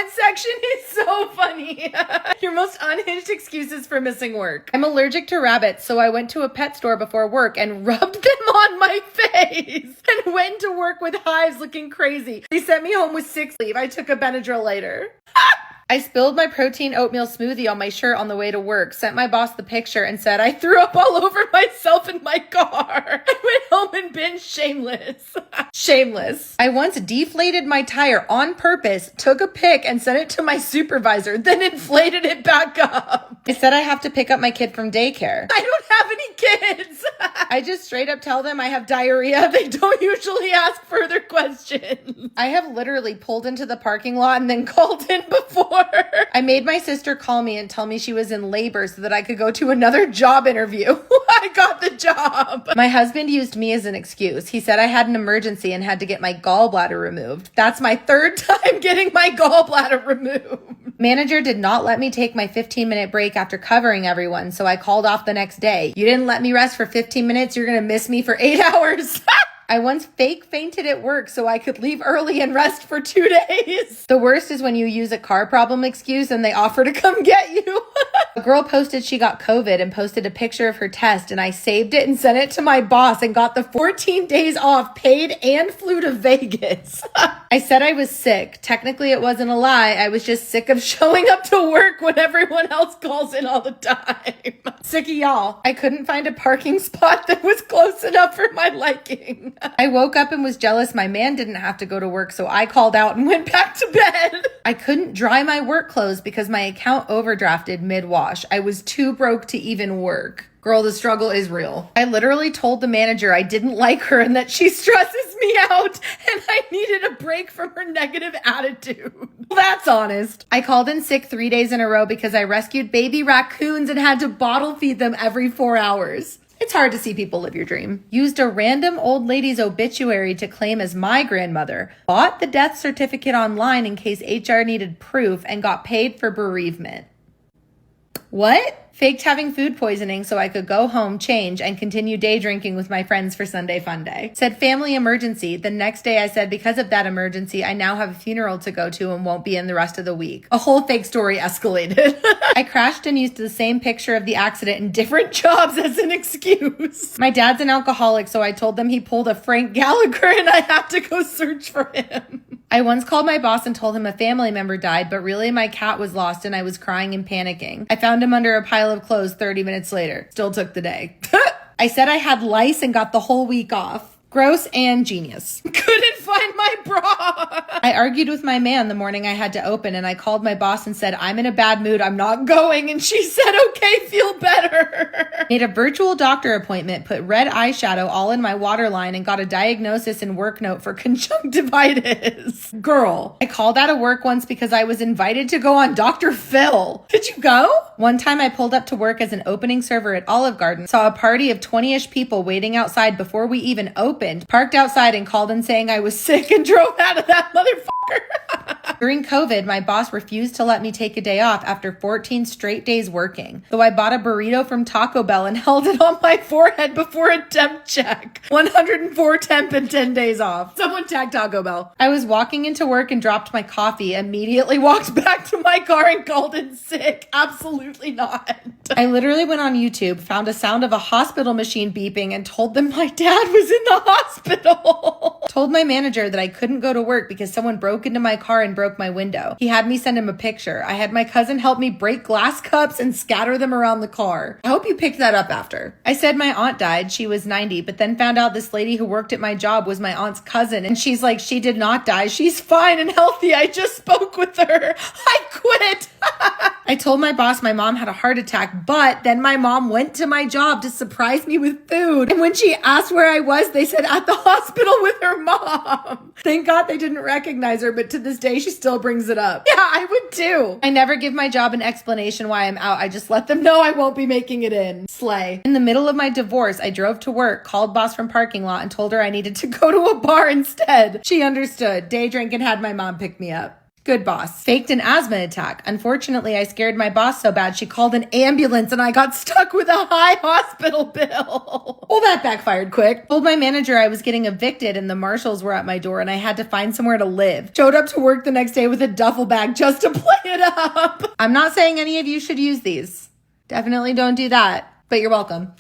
comment section is so funny. Your most unhinged excuses for missing work. I'm allergic to rabbits, so I went to a pet store before work and rubbed them on my face and went to work with hives looking crazy. They sent me home with sick leave. I took a Benadryl later. I spilled my protein oatmeal smoothie on my shirt on the way to work, sent my boss the picture, and said I threw up all over myself in my car. I went home and binged Shameless. Shameless. I once deflated my tire on purpose, took a pic, and sent it to my supervisor, then inflated it back up. I said I have to pick up my kid from daycare. I don't have any kids. I just straight up tell them I have diarrhea. They don't usually ask further questions. I have literally pulled into the parking lot and then called in before. I made my sister call me and tell me she was in labor so that I could go to another job interview. I got the job. My husband used me as an excuse. He said I had an emergency and had to get my gallbladder removed. That's my third time getting my gallbladder removed. Manager did not let me take my 15-minute break after covering everyone, so I called off the next day. You didn't let me rest for 15 minutes, you're gonna miss me for 8 hours. I once fake fainted at work so I could leave early and rest for 2 days. The worst is when you use a car problem excuse and they offer to come get you. A girl posted she got COVID and posted a picture of her test, and I saved it and sent it to my boss and got the 14 days off paid and flew to Vegas. I said I was sick. Technically, it wasn't a lie. I was just sick of showing up to work when everyone else calls in all the time. Sick of y'all. I couldn't find a parking spot that was close enough for my liking. I woke up and was jealous my man didn't have to go to work, so I called out and went back to bed. I couldn't dry my work clothes because my account overdrafted mid-wash. I was too broke to even work. Girl, the struggle is real. I literally told the manager I didn't like her and that she stresses me out and I needed a break from her negative attitude. Well, that's honest. I called in sick 3 days in a row because I rescued baby raccoons and had to bottle feed them every 4 hours. It's hard to see people live your dream. Used a random old lady's obituary to claim as my grandmother. Bought the death certificate online in case HR needed proof and got paid for bereavement. What? Faked having food poisoning so I could go home, change, and continue day drinking with my friends for Sunday fun day. Said family emergency. The next day I said because of that emergency, I now have a funeral to go to and won't be in the rest of the week. A whole fake story escalated. I crashed and used the same picture of the accident in different jobs as an excuse. My dad's an alcoholic, so I told them he pulled a Frank Gallagher and I have to go search for him. I once called my boss and told him a family member died, but really my cat was lost and I was crying and panicking. I found him under a pile of clothes 30 minutes later. Still took the day. I said I had lice and got the whole week off. Gross and genius. Couldn't find my bra. I argued with my man the morning I had to open and I called my boss and said, I'm in a bad mood, I'm not going. And she said, okay, feel better. Made a virtual doctor appointment, put red eyeshadow all in my waterline and got a diagnosis and work note for conjunctivitis. Girl, I called out of work once because I was invited to go on Dr. Phil. Did you go? One time I pulled up to work as an opening server at Olive Garden, saw a party of 20-ish people waiting outside before we even opened, parked outside and called in saying I was sick and drove out of that motherfucker. During COVID, my boss refused to let me take a day off after 14 straight days working. So I bought a burrito from Taco Bell and held it on my forehead before a temp check. 104 temp and 10 days off. Someone tag Taco Bell. I was walking into work and dropped my coffee, immediately walked back to my car and called in sick. Absolutely not. I literally went on YouTube, found a sound of a hospital machine beeping and told them my dad was in the hospital. Told my manager that I couldn't go to work because someone broke into my car and broke my window. He had me send him a picture. I had my cousin help me break glass cups and scatter them around the car. I hope you picked that up after. I said my aunt died. She was 90, but then found out this lady who worked at my job was my aunt's cousin. And she's like, she did not die. She's fine and healthy. I just spoke with her. I quit. I told my boss my mom had a heart attack, but then my mom went to my job to surprise me with food. And when she asked where I was, they said at the hospital with her mom. Thank God they didn't recognize her, but to this day, she still brings it up. Yeah, I would too. I never give my job an explanation why I'm out. I just let them know I won't be making it in. Slay. In the middle of my divorce, I drove to work, called boss from parking lot, and told her I needed to go to a bar instead. She understood. Day drink and had my mom pick me up. Good boss. Faked an asthma attack. Unfortunately, I scared my boss so bad she called an ambulance and I got stuck with a high hospital bill. Well, that backfired quick. Told my manager I was getting evicted and the marshals were at my door and I had to find somewhere to live. Showed up to work the next day with a duffel bag just to play it up. I'm not saying any of you should use these. Definitely don't do that, but you're welcome.